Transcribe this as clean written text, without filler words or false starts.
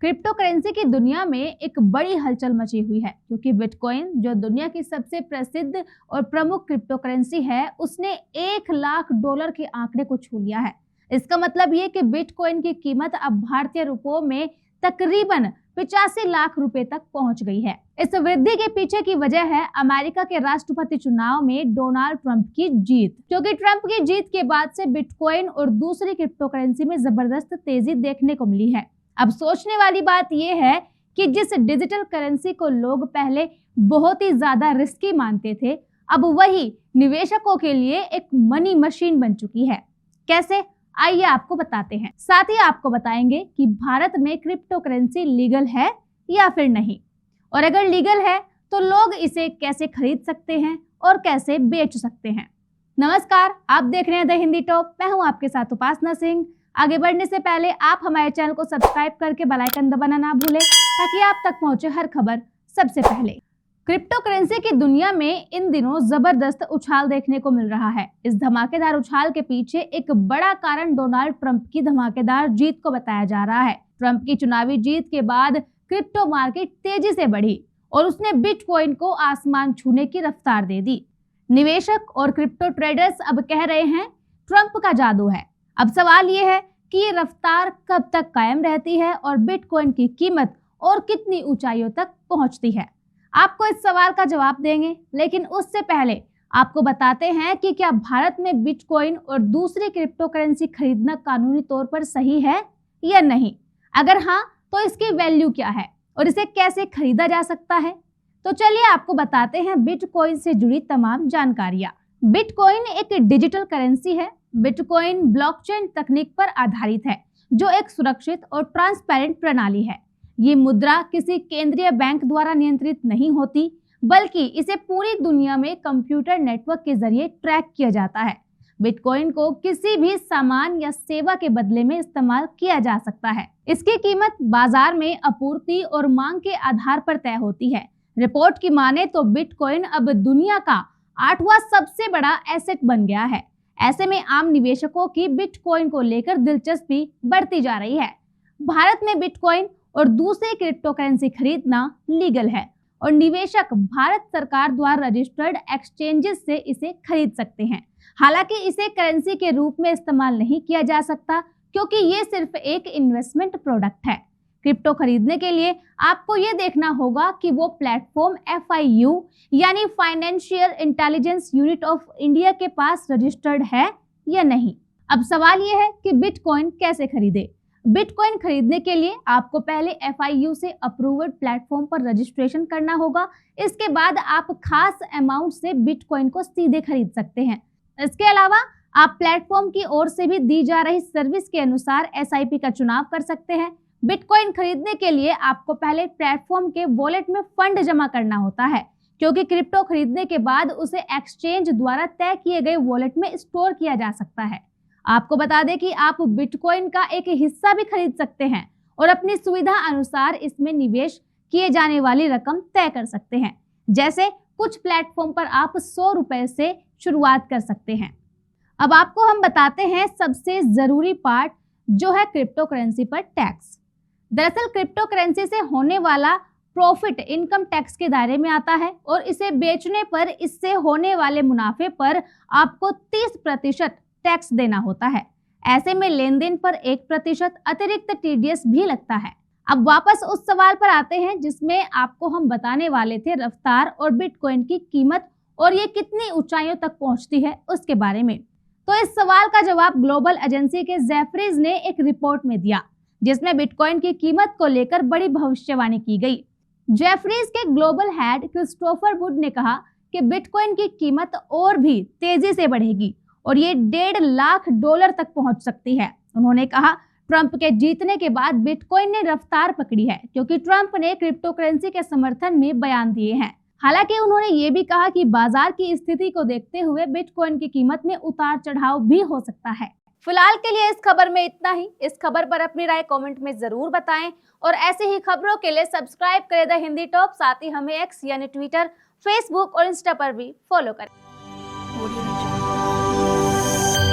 Crypto currency की दुनिया में एक बड़ी हलचल मची हुई है क्योंकि बिटकॉइन जो दुनिया की सबसे प्रसिद्ध और प्रमुख क्रिप्टो करेंसी है उसने $1 लाख के आंकड़े को छू लिया है। इसका मतलब ये कि बिटकॉइन की कीमत अब भारतीय रुपयों में तकरीबन 85 लाख रुपए तक पहुंच गई है। इस वृद्धि के पीछे की वजह है अमेरिका के राष्ट्रपति चुनाव में डोनाल्ड ट्रंप की जीत, क्योंकि ट्रंप की जीत के बाद से बिटकॉइन और दूसरी क्रिप्टो करेंसी में जबरदस्त तेजी देखने को मिली है। अब सोचने वाली बात यह है कि जिस डिजिटल करेंसी को लोग पहले बहुत ही ज्यादा रिस्की मानते थे, अब वही निवेशकों के लिए एक मनी मशीन बन चुकी है। कैसे, आइए आपको बताते हैं। साथ ही आपको बताएंगे कि भारत में क्रिप्टो करेंसी लीगल है या फिर नहीं, और अगर लीगल है तो लोग इसे कैसे खरीद सकते हैं और कैसे बेच सकते हैं। नमस्कार, आप देख रहे हैं द हिंदी टॉप। मैं हूं आपके साथ उपासना सिंह। आगे बढ़ने से पहले आप हमारे चैनल को सब्सक्राइब करके बेल आइकन दबाना ना भूलें ताकि आप तक पहुंचे हर खबर सबसे पहले। क्रिप्टो करेंसी की दुनिया में इन दिनों जबरदस्त उछाल देखने को मिल रहा है। इस धमाकेदार उछाल के पीछे एक बड़ा कारण डोनाल्ड ट्रंप की धमाकेदार जीत को बताया जा रहा है। ट्रंप की चुनावी जीत के बाद क्रिप्टो मार्केट तेजी से बढ़ी और उसने बिटकॉइन को आसमान छूने की रफ्तार दे दी। निवेशक और क्रिप्टो ट्रेडर्स अब कह रहे हैं ट्रंप का जादू है। अब सवाल ये है कि ये रफ्तार कब तक कायम रहती है और बिटकॉइन की कीमत और कितनी ऊंचाइयों तक पहुंचती है। आपको इस सवाल का जवाब देंगे, लेकिन उससे पहले आपको बताते हैं कि क्या भारत में बिटकॉइन और दूसरी क्रिप्टो करेंसी खरीदना कानूनी तौर पर सही है या नहीं। अगर हाँ, तो इसकी वैल्यू क्या है और इसे कैसे खरीदा जा सकता है। तो चलिए आपको बताते हैं बिटकॉइन से जुड़ी तमाम जानकारियां। बिटकॉइन एक डिजिटल करेंसी है। बिटकॉइन ब्लॉकचेन तकनीक पर आधारित है, जो एक सुरक्षित और ट्रांसपेरेंट प्रणाली है। ये मुद्रा किसी केंद्रीय बैंक द्वारा नियंत्रित नहीं होती, बल्कि इसे पूरी दुनिया में कंप्यूटर नेटवर्क के जरिए ट्रैक किया जाता है। बिटकॉइन को किसी भी सामान या सेवा के बदले में इस्तेमाल किया जा सकता है। इसकी कीमत बाजार में आपूर्ति और मांग के आधार पर तय होती है। रिपोर्ट की माने तो बिटकॉइन अब दुनिया का 8वां सबसे बड़ा एसेट बन गया है। ऐसे में आम निवेशकों की बिटकॉइन को लेकर दिलचस्पी बढ़ती जा रही है। भारत में बिटकॉइन और दूसरी क्रिप्टो करेंसी खरीदना लीगल है और निवेशक भारत सरकार द्वारा रजिस्टर्ड एक्सचेंजेस से इसे खरीद सकते हैं। हालांकि इसे करेंसी के रूप में इस्तेमाल नहीं किया जा सकता क्योंकि ये सिर्फ एक इन्वेस्टमेंट प्रोडक्ट है। क्रिप्टो खरीदने के लिए आपको ये देखना होगा कि वो प्लेटफॉर्म FIU यानी financial intelligence unit of India के पास रजिस्टर्ड है या नहीं। अब सवाल ये है कि बिटकॉइन कैसे खरीदे। बिटकॉइन खरीदने के लिए आपको पहले FIU से अप्रूव्ड प्लेटफॉर्म पर रजिस्ट्रेशन करना होगा। इसके बाद आप खास अमाउंट से बिटकॉइन को सीधे खरीद सकते हैं। इसके अलावा आप प्लेटफॉर्म की ओर से भी दी जा रही सर्विस के अनुसार SIP का चुनाव कर सकते हैं। बिटकॉइन खरीदने के लिए आपको पहले प्लेटफॉर्म के वॉलेट में फंड जमा करना होता है, क्योंकि क्रिप्टो खरीदने के बाद उसे एक्सचेंज द्वारा तय किए गए वॉलेट में स्टोर किया जा सकता है। आपको बता दें कि आप बिटकॉइन का एक हिस्सा भी खरीद सकते हैं और अपनी सुविधा अनुसार इसमें निवेश किए जाने वाली रकम तय कर सकते हैं। जैसे कुछ प्लेटफॉर्म पर आप ₹100 से शुरुआत कर सकते हैं। अब आपको हम बताते हैं सबसे जरूरी पार्ट, जो है क्रिप्टो करेंसी पर टैक्स। दरअसल क्रिप्टो करेंसी से होने वाला प्रॉफिट इनकम टैक्स के दायरे में आता है और इसे बेचने पर इससे होने वाले मुनाफे पर आपको 30% टैक्स देना होता है। ऐसे में लेन देन पर 1% अतिरिक्त TDS भी लगता है। अब वापस उस सवाल पर आते हैं जिसमें आपको हम बताने वाले थे रफ्तार और बिटकॉइन की कीमत और ये कितनी ऊंचाइयों तक पहुंचती है उसके बारे में। तो इस सवाल का जवाब ग्लोबल एजेंसी के जेफरीज ने एक रिपोर्ट में दिया, जिसमें बिटकॉइन की कीमत को लेकर बड़ी भविष्यवाणी की गई। जेफरीज के ग्लोबल हेड क्रिस्टोफर वुड ने कहा कि बिटकॉइन की कीमत और भी तेजी से बढ़ेगी और ये $1.5 लाख तक पहुंच सकती है। उन्होंने कहा ट्रंप के जीतने के बाद बिटकॉइन ने रफ्तार पकड़ी है क्योंकि ट्रंप ने क्रिप्टो करेंसी के समर्थन में बयान दिए हैं। हालांकि उन्होंने ये भी कहा कि बाजार की स्थिति को देखते हुए बिटकॉइन की कीमत में उतार चढ़ाव भी हो सकता है। फिलहाल के लिए इस खबर में इतना ही। इस खबर पर अपनी राय कमेंट में जरूर बताएं और ऐसे ही खबरों के लिए सब्सक्राइब करें द हिंदी टॉप। साथ ही हमें X यानी ट्विटर, फेसबुक और इंस्टा पर भी फॉलो करें।